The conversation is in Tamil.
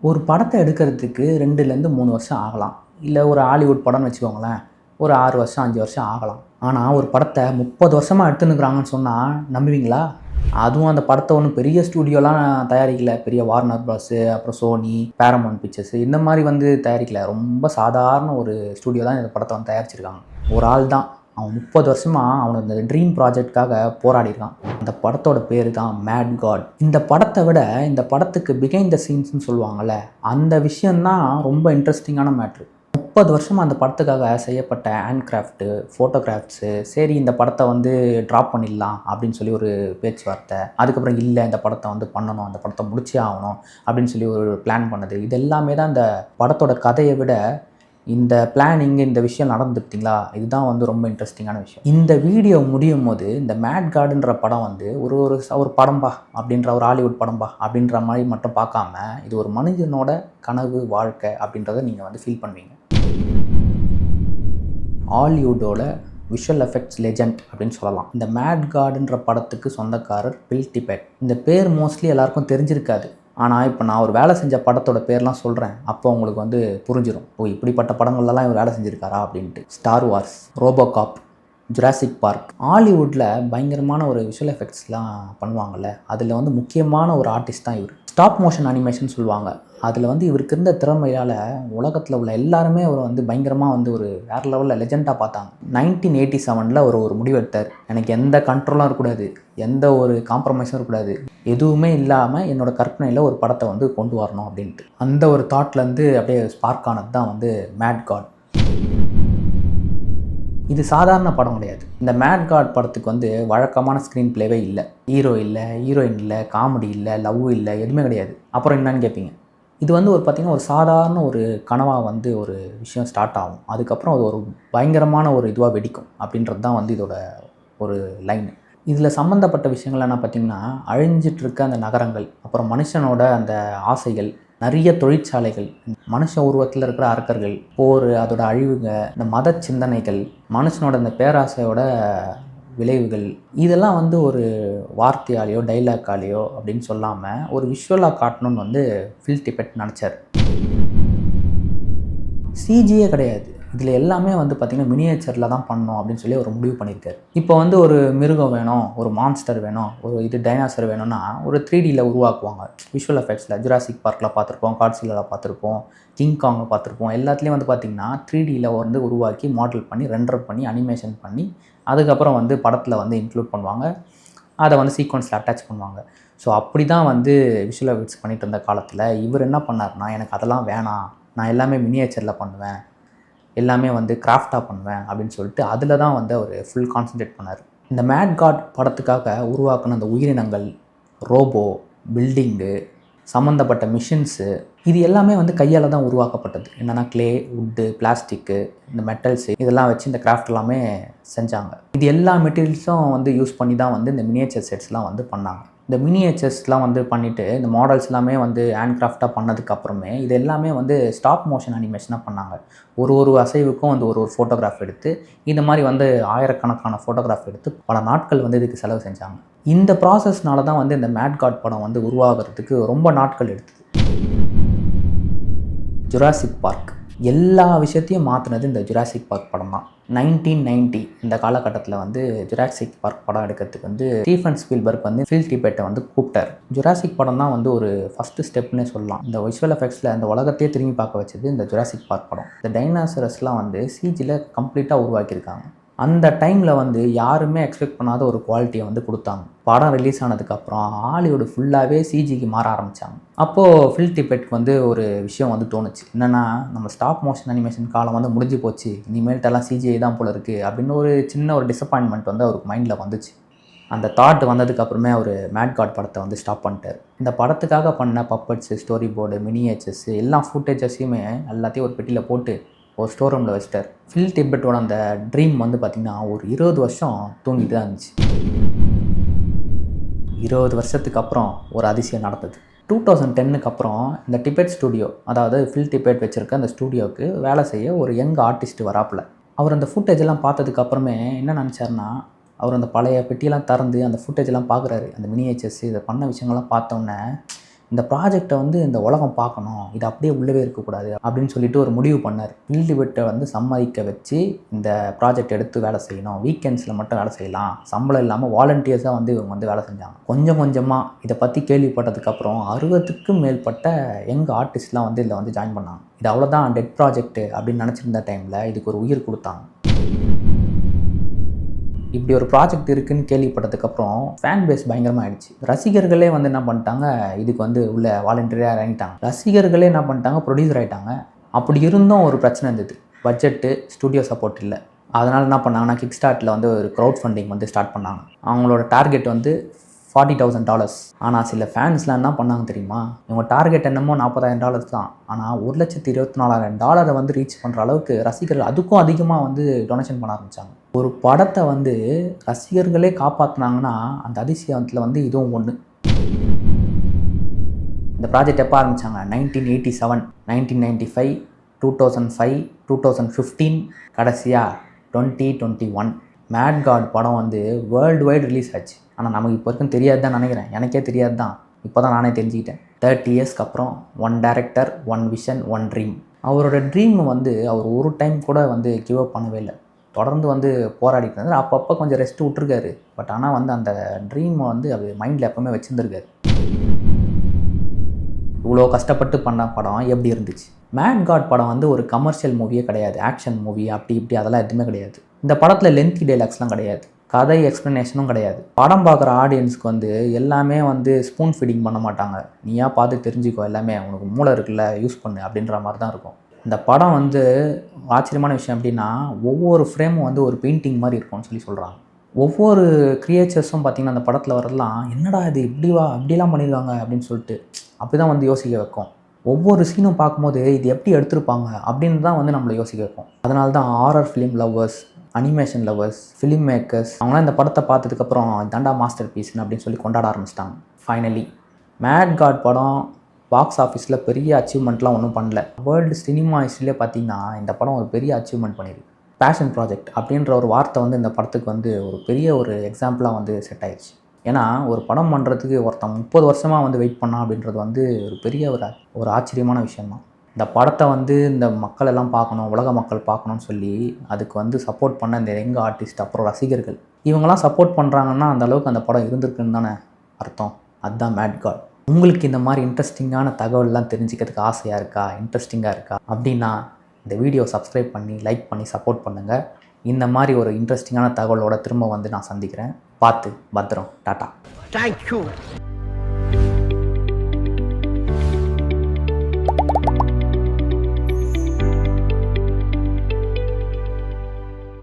ஒரு படத்தை எடுக்கிறதுக்கு 2லேருந்து 3 வருஷம் ஆகலாம். இல்லை ஒரு ஹாலிவுட் படம்னு வச்சுக்கோங்களேன், ஒரு 6 வருஷம் 5 வருஷம் ஆகலாம். ஆனால் ஒரு படத்தை 30 வருஷமாக எடுத்துன்னுக்குறாங்கன்னு சொன்னால் நம்புவீங்களா? அதுவும் அந்த படத்தை ஒன்றும் பெரிய ஸ்டூடியோலாம் தயாரிக்கல. பெரிய வார்னர் ப்ராஸு, அப்புறம் சோனி, பேரமவுண்ட் பிக்சர்ஸு இந்த மாதிரி தயாரிக்கல. ரொம்ப சாதாரண ஒரு ஸ்டூடியோ தான் இந்த படத்தை தயாரிச்சிருக்காங்க. ஒரு ஆள் தான். அவன் 30 வருஷமாக அவனோட இந்த ட்ரீம் ப்ராஜெக்ட்காக போராடிருக்கான். அந்த படத்தோட பேர் தான் மேட் காட். இந்த படத்தை விட இந்த படத்துக்கு பிஹைண்ட் த சீன்ஸ்னு சொல்லுவாங்கள்ல, அந்த விஷயந்தான் ரொம்ப இன்ட்ரெஸ்டிங்கான மேட்ரு. 30 வருஷமாக அந்த படத்துக்காக செய்யப்பட்ட ஹேண்ட் கிராஃப்ட்டு, ஃபோட்டோகிராஃப்ஸு, சரி இந்த படத்தை ட்ராப் பண்ணிடலாம் அப்படின்னு சொல்லி ஒரு பேச்சுவார்த்தை. அதுக்கப்புறம் இல்லை இந்த படத்தை பண்ணணும், அந்த படத்தை முடிச்சே ஆகணும் அப்படின்னு சொல்லி ஒரு பிளான் பண்ணது. இது எல்லாமே தான் இந்த படத்தோட கதையை விட இந்த பிளானிங் இந்த விஷயம் நடந்துருக்குங்களா, இதுதான் ரொம்ப இன்ட்ரெஸ்டிங்கான விஷயம். இந்த வீடியோ முடியும் போது இந்த மேட் கார்டுன்ற படம் ஒரு ஒரு ஒரு படம்பா அப்படின்ற ஒரு ஹாலிவுட் படம்பா அப்படின்ற மாதிரி மட்டும் பார்க்காம, இது ஒரு மனிதனோட கனவு வாழ்க்கை அப்படின்றத நீங்கள் ஃபீல் பண்ணுவீங்க. ஹாலிவுட்டோட விஷுவல் எஃபெக்ட்ஸ் லெஜண்ட் அப்படின்னு சொல்லலாம். இந்த மேட் கார்டுன்ற படத்துக்கு சொந்தக்காரர் பில் டிபெட். இந்த பேர் மோஸ்ட்லி எல்லாருக்கும் தெரிஞ்சிருக்காது. ஆனால் இப்போ நான் ஒரு வேலை செஞ்ச படத்தோட பேர்லாம் சொல்கிறேன். அப்போ உங்களுக்கு புரிஞ்சிடும், ஓ இப்படிப்பட்ட படங்கள்லாம் இவர் வேலை செஞ்சுருக்காரா அப்படின்ட்டு. Star Wars, RoboCop, Jurassic Park. ஹாலிவுட்டில் பயங்கரமான ஒரு விஷுவல் எஃபெக்ட்ஸ்லாம் பண்ணுவாங்கள்ல, அதில் முக்கியமான ஒரு ஆர்டிஸ்ட் தான் இவர். ஸ்டாப் மோஷன் அனிமேஷன் சொல்லுவாங்க. அதில் இவருக்கு இருந்த திறமையால் உலகத்தில் உள்ள எல்லாருமே அவர் பயங்கரமாக ஒரு வேறு லெவலில் லெஜெண்டாக பார்த்தாங்க. 1987 ஒரு முடிவு எடுத்தார். எனக்கு எந்த கண்ட்ரோலும் இருக்கக்கூடாது, எந்த ஒரு காம்ப்ரமைஸும் இருக்கக்கூடாது, எதுவுமே இல்லாமல் என்னோடய கற்பனையில் ஒரு படத்தை கொண்டு வரணும் அப்படின்ட்டு. அந்த ஒரு தாட்லேருந்து அப்படியே ஸ்பார்க் ஆனது தான் மேட் காட். இது சாதாரண படம் கிடையாது. இந்த மேட் காட் படத்துக்கு வழக்கமான ஸ்க்ரீன் பிளேவே இல்லை. ஹீரோ இல்லை, ஹீரோயின் இல்லை, காமெடி இல்லை, லவ் இல்லை, எதுவுமே கிடையாது. அப்புறம் என்னன்னு கேட்பீங்க. இது பார்த்திங்கன்னா ஒரு சாதாரண ஒரு கனவாக ஒரு விஷயம் ஸ்டார்ட் ஆகும். அதுக்கப்புறம் அது ஒரு பயங்கரமான ஒரு இதுவாக வெடிக்கும் அப்படின்றது தான் இதோட ஒரு லைன். இதில் சம்மந்தப்பட்ட விஷயங்கள் என்ன பார்த்திங்கன்னா, அழிஞ்சிட்டு இருக்க அந்த நகரங்கள், அப்புறம் மனுஷனோட அந்த ஆசைகள், நிறைய தொழிற்சாலைகள், மனுஷ உருவத்தில் இருக்கிற அரக்கர்கள், போர், அதோட அழிவுங்க, இந்த மத சிந்தனைகள், மனுஷனோட இந்த பேராசையோட விளைவுகள், இதெல்லாம் ஒரு வார்த்தையாலேயோ டைலாக்காலேயோ அப்படின்னு சொல்லாமல் ஒரு விஷுவலாக காட்டணும்னு பில் டிபெட் நினச்சார். சிஜியே கிடையாது. இதில் எல்லாமே பார்த்திங்கன்னா மினியேச்சரில் தான் பண்ணணும் அப்படின்னு சொல்லி ஒரு முடிவு பண்ணியிருக்காரு. இப்போ ஒரு மிருகம் வேணும், ஒரு மான்ஸ்டர் வேணும், ஒரு டைனாசர் வேணும்னா ஒரு 3Dயில் உருவாக்குவாங்க. விஷுவல் எஃபெக்ட்ஸில் ஜுராசிக் பார்க்கில் பார்த்துருப்போம், காட்ஸில்லாவில் பார்த்துருப்போம், கிங்காங்கில் பார்த்துருப்போம். எல்லாத்துலேயும் பார்த்திங்கன்னா 3Dயில் உருவாக்கி மாடல் பண்ணி ரெண்டர் பண்ணி அனிமேஷன் பண்ணி அதுக்கப்புறம் படத்தில் இன்க்ளூட் பண்ணுவாங்க. அதை சீக்வன்ஸில் அட்டாச் பண்ணுவாங்க. ஸோ அப்படி தான் விஷுவல் எஃபெக்ட்ஸ் பண்ணிகிட்டு இருந்த காலத்தில் இவர் என்ன பண்ணார்னா, எனக்கு அதெல்லாம் வேணாம், நான் எல்லாமே மினியேச்சரில் பண்ணுவேன், எல்லாமே கிராஃப்டாக பண்ணுவேன் அப்படின்னு சொல்லிட்டு அதில் தான் அவர் ஃபுல் கான்சன்ட்ரேட் பண்ணார். இந்த மேட் காட் படத்துக்காக உருவாக்கின அந்த உயிரினங்கள், ரோபோ, பில்டிங்கு, சம்மந்தப்பட்ட மிஷின்ஸு, இது எல்லாமே கையால் தான் உருவாக்கப்பட்டது. என்னென்னா க்ளே, வுட்டு, பிளாஸ்டிக்கு, இந்த மெட்டல்ஸு, இதெல்லாம் வச்சு இந்த கிராஃப்ட் எல்லாமே செஞ்சாங்க. இது எல்லா மெட்டீரியல்ஸும் யூஸ் பண்ணி தான் இந்த மினியேச்சர் செட்ஸ்லாம் பண்ணாங்க. இந்த மினியேச்சர்ஸ்லாம் பண்ணிவிட்டு இந்த மாடல்ஸ் எல்லாமே ஹேண்ட் கிராஃப்டாக பண்ணதுக்கப்புறமே இது எல்லாமே ஸ்டாப் மோஷன் அனிமேஷனாக பண்ணாங்க. ஒரு அசைவுக்கும் ஒரு ஃபோட்டோகிராஃப் எடுத்து இந்த மாதிரி ஆயிரக்கணக்கான ஃபோட்டோகிராஃப் எடுத்து பல நாட்கள் இதுக்கு செலவு செஞ்சாங்க. இந்த ப்ராசஸ்னால தான் இந்த மேட் காட் படம் உருவாகிறதுக்கு ரொம்ப நாட்கள் எடுத்தது. ஜுராசிக் பார்க் எல்லா விஷயத்தையும் மாற்றினது இந்த ஜுராசிக் பார்க் படம் தான். 1990 இந்த காலகட்டத்தில் ஜுராசிக் பார்க் படம் எடுக்கிறதுக்கு ஸ்டீஃபன் ஸ்பீல்பர்க் பில் டிபெட்டை கூப்பிட்டார். ஜுராசிக் படம் தான் ஒரு ஃபஸ்ட்டு ஸ்டெப்னே சொல்லலாம். இந்த விஷுவல் எஃபெக்ட்ஸில் அந்த உலகத்தையே திரும்பி பார்க்க வச்சது இந்த ஜுராசிக் பார்க் படம். இந்த டைனாசரஸ்லாம் சிஜியில் கம்ப்ளீட்டாக உருவாக்கியிருக்காங்க. அந்த டைமில் யாருமே எக்ஸ்பெக்ட் பண்ணாத ஒரு குவாலிட்டியை கொடுத்தாங்க. படம் ரிலீஸ் ஆனதுக்கப்புறம் ஹாலிவுட் ஃபுல்லாகவே சிஜிக்கு மாற ஆரம்பித்தாங்க. அப்போது பில் டிபெட் ஒரு விஷயம் தோணுச்சு. என்னென்னா, நம்ம ஸ்டாப் மோஷன் அனிமேஷன் காலம் முடிஞ்சு போச்சு, இனிமேல்ட்டெல்லாம் சிஜிஐ தான் போல இருக்குது அப்படின்னு ஒரு சின்ன ஒரு டிசப்பாயின்மெண்ட் அவருக்கு மைண்டில் வந்துச்சு. அந்த தாட் வந்ததுக்கப்புறமே அவர் மேட் காட் படத்தை ஸ்டாப் பண்ணிட்டார். இந்த படத்துக்காக பண்ண பப்பட்ஸு, ஸ்டோரி போர்டு, மினியேச்சர்ஸு எல்லா ஃபுட்டேஜஸையுமே எல்லாத்தையும் ஒரு பெட்டியில் போட்டு ஒரு ஸ்டோர் ரூமில் வச்சிட்டார். பில் டிபெட்டோட அந்த ட்ரீம் பார்த்திங்கன்னா ஒரு 20 வருஷம் தூங்கிட்டு தான் இருந்துச்சு. 20 வருஷத்துக்கு அப்புறம் ஒரு அதிசயம் நடந்தது. 2010க்கு அப்புறம் இந்த டிபெட் ஸ்டூடியோ, அதாவது பில் டிபெட் வச்சுருக்க அந்த ஸ்டூடியோவுக்கு வேலை செய்ய ஒரு யங் ஆர்டிஸ்ட் வராப்பில். அவர் அந்த ஃபுட்டேஜெல்லாம் பார்த்ததுக்கப்புறமே என்ன நினச்சாருன்னா, அவர் அந்த பழைய பெட்டியெல்லாம் திறந்து அந்த ஃபுட்டேஜெல்லாம் பார்க்குறாரு. அந்த மினியேச்சர்ஸ் இதை பண்ண விஷயங்கள்லாம் பார்த்தோன்னே, இந்த ப்ராஜெக்டை வந்து இந்த உலகம் பார்க்கணும், இது அப்படியே உள்ளவே இருக்கக்கூடாது அப்படின்னு சொல்லிட்டு ஒரு முடிவு பண்ணார். ஃபீல்டு விட்டை வந்து சம்மதிக்க வச்சு இந்த ப்ராஜெக்ட் எடுத்து வேலை செய்யணும், வீக்கெண்ட்ஸில் மட்டும் வேலை செய்யலாம், சம்பளம் இல்லாமல் வாலண்டியர்ஸாக வந்து இவங்க வந்து வேலை செஞ்சாங்க. கொஞ்சம் கொஞ்சமாக இதை பற்றி கேள்விப்பட்டதுக்கப்புறம் 60க்கும் மேற்பட்ட யங் ஆர்டிஸ்ட்லாம் வந்து இதில் வந்து ஜாயின் பண்ணாங்க. இது அவ்வளோதான் டெட் ப்ராஜெக்ட் அப்படின்னு நினச்சிருந்த டைமில் இதுக்கு ஒரு உயிர் கொடுத்தாங்க. இப்படி ஒரு ப்ராஜெக்ட் இருக்குதுன்னு கேள்விப்பட்டதுக்கப்புறம் ஃபேன் பேஸ் பயங்கரமாக ஆகிடுச்சு. ரசிகர்களே வந்து என்ன பண்ணிட்டாங்க, இதுக்கு வந்து உள்ள வாலண்டியராக இறங்கிட்டாங்க. ரசிகர்களே என்ன பண்ணிட்டாங்க, ப்ரொடியூசர் ஆகிட்டாங்க. அப்படி இருந்தும் ஒரு பிரச்சனை இருந்தது, பட்ஜெட்டு, ஸ்டுடியோ சப்போர்ட் இல்லை. அதனால் என்ன பண்ணாங்கன்னா, கிக் ஸ்டார்ட்டில் வந்து ஒரு க்ரௌட் ஃபண்டிங் வந்து ஸ்டார்ட் பண்ணாங்க. அவங்களோட டார்கெட் வந்து $40,000. ஆனால் சில ஃபேன்ஸ்லாம் என்ன பண்ணாங்க தெரியுமா, இவங்க டார்கெட் என்னமோ $40,000 தான், ஆனால் $1,24,000 வந்து ரீச் பண்ணுற அளவுக்கு ரசிகர்கள் அதுக்கும் அதிகமாக வந்து டொனேஷன் பண்ண ஆரம்பித்தாங்க. ஒரு படத்தை வந்து ரசிகர்களே காப்பாற்றினாங்கன்னா அந்த அதிசயத்தில் வந்து இதுவும் ஒன்று. இந்த ப்ராஜெக்ட் எப்போ ஆரம்பித்தாங்க, 1987, 1995, 2005, 2015, கடைசியாக 2021. மேட் காட் படம் வந்து வேர்ல்டு வைடு ரிலீஸ் ஆச்சு. ஆனால் நமக்கு இப்போ வரைக்கும் தெரியாது தான் நினைக்கிறேன், எனக்கே தெரியாது தான், இப்போ தான் நானே தெரிஞ்சுக்கிட்டேன். 30 இயர்ஸ்க்கு அப்புறம் one director, one vision, one dream. அவரோட ட்ரீம் வந்து அவர் ஒரு டைம் கூட வந்து கிவ் அப் பண்ணவே இல்லை, தொடர்ந்து வந்து போராடிட்டு இருந்தார். அப்பப்போ கொஞ்சம் ரெஸ்ட் விட்டுருக்காரு, பட் ஆனால் வந்து அந்த ட்ரீமை வந்து அவர் மைண்டில் எப்போவுமே வச்சுருந்துருக்காரு. இவ்வளோ கஷ்டப்பட்டு பண்ண படம் எப்படி இருந்துச்சு? மேட் காட் படம் வந்து ஒரு கமர்ஷியல் மூவியே கிடையாது, ஆக்ஷன் மூவி அப்படி இப்படி அதெல்லாம் எதுவுமே கிடையாது. இந்த படத்தில் லென்த்தி டைலாக்ஸ்லாம் கிடையாது, கதை எக்ஸ்ப்ளனேஷனும் கிடையாது. படம் பார்க்குற ஆடியன்ஸ்க்கு வந்து எல்லாமே வந்து ஸ்பூன் ஃபீடிங் பண்ண மாட்டாங்க, நீயா பார்த்து தெரிஞ்சுக்கோ, எல்லாமே உனக்கு மூளை இருக்குல்ல யூஸ் பண்ணு அப்படின்ற மாதிரி தான் இருக்கும். இந்த படம் வந்து ஆச்சரியமான விஷயம் எப்படின்னா, ஒவ்வொரு ஃப்ரேமும் வந்து ஒரு பெயிண்டிங் மாதிரி இருக்கும்னு சொல்கிறாங்க. ஒவ்வொரு கிரியேச்சர்ஸும் பார்த்திங்கன்னா அந்த படத்தில் வரலாம், என்னடா இது இப்படிவா அப்படிலாம் பண்ணியிருக்காங்க அப்படின்னு சொல்லிட்டு அப்படி தான் வந்து யோசிக்க வைக்கும். ஒவ்வொரு சீனும் பார்க்கும்போது இது எப்படி எடுத்திருப்பாங்க அப்படின்னு தான் வந்து நம்மளை யோசிக்க வைக்கும். அதனால தான் horror film lovers, animation lovers, film makers அவங்களாம் இந்த படத்தை பார்த்ததுக்கப்புறம் தண்டா மாஸ்டர் பீஸ்னு அப்படின்னு சொல்லி கொண்டாட ஆரம்பிச்சிட்டாங்க. ஃபைனலி மேட் காட் படம் பாக்ஸ் ஆஃபீஸில் பெரிய அச்சீவ்மெண்ட்லாம் ஒன்றும் பண்ணல. வேர்ல்டு சினிமா ஹிஸ்ட்ரியிலே பார்த்திங்கன்னா இந்த படம் ஒரு பெரிய அச்சீவ்மெண்ட் பண்ணியிருக்கு. பேஷன் ப்ராஜெக்ட் அப்படின்ற ஒரு வார்த்தை வந்து இந்த படத்துக்கு வந்து ஒரு பெரிய ஒரு எக்ஸாம்பிளாக வந்து செட் ஆயிடுச்சு. ஏன்னா ஒரு படம் பண்ணுறதுக்கு ஒருத்தன் 30 வருஷமாக வந்து வெயிட் பண்ணான் அப்படின்றது வந்து ஒரு பெரிய ஒரு ஆச்சரியமான விஷயம்தான். இந்த படத்தை வந்து இந்த மக்கள் எல்லாம் பார்க்கணும், உலக மக்கள் பார்க்கணும்னு சொல்லி அதுக்கு வந்து சப்போர்ட் பண்ண இந்த யங் ஆர்டிஸ்ட், அப்புறம் ரசிகர்கள், இவங்கெல்லாம் சப்போர்ட் பண்ணுறாங்கன்னா அந்த அளவுக்கு அந்த படம் இருந்திருக்குன்னு தானே அர்த்தம். அதுதான் மேட் காட். உங்களுக்கு இந்த மாதிரி இன்ட்ரெஸ்டிங்கான தகவல்லாம் தெரிஞ்சுக்கிறதுக்கு ஆசையாக இருக்கா, இன்ட்ரெஸ்டிங்காக இருக்கா அப்படின்னா இந்த வீடியோ சப்ஸ்கிரைப் பண்ணி லைக் பண்ணி சப்போர்ட் பண்ணுங்கள். இந்த மாதிரி ஒரு இன்ட்ரெஸ்டிங்கான தகவலோட திரும்ப வந்து நான் சந்திக்கிறேன். பார்த்து பத்திரம். டாட்டா. தேங்க்யூ.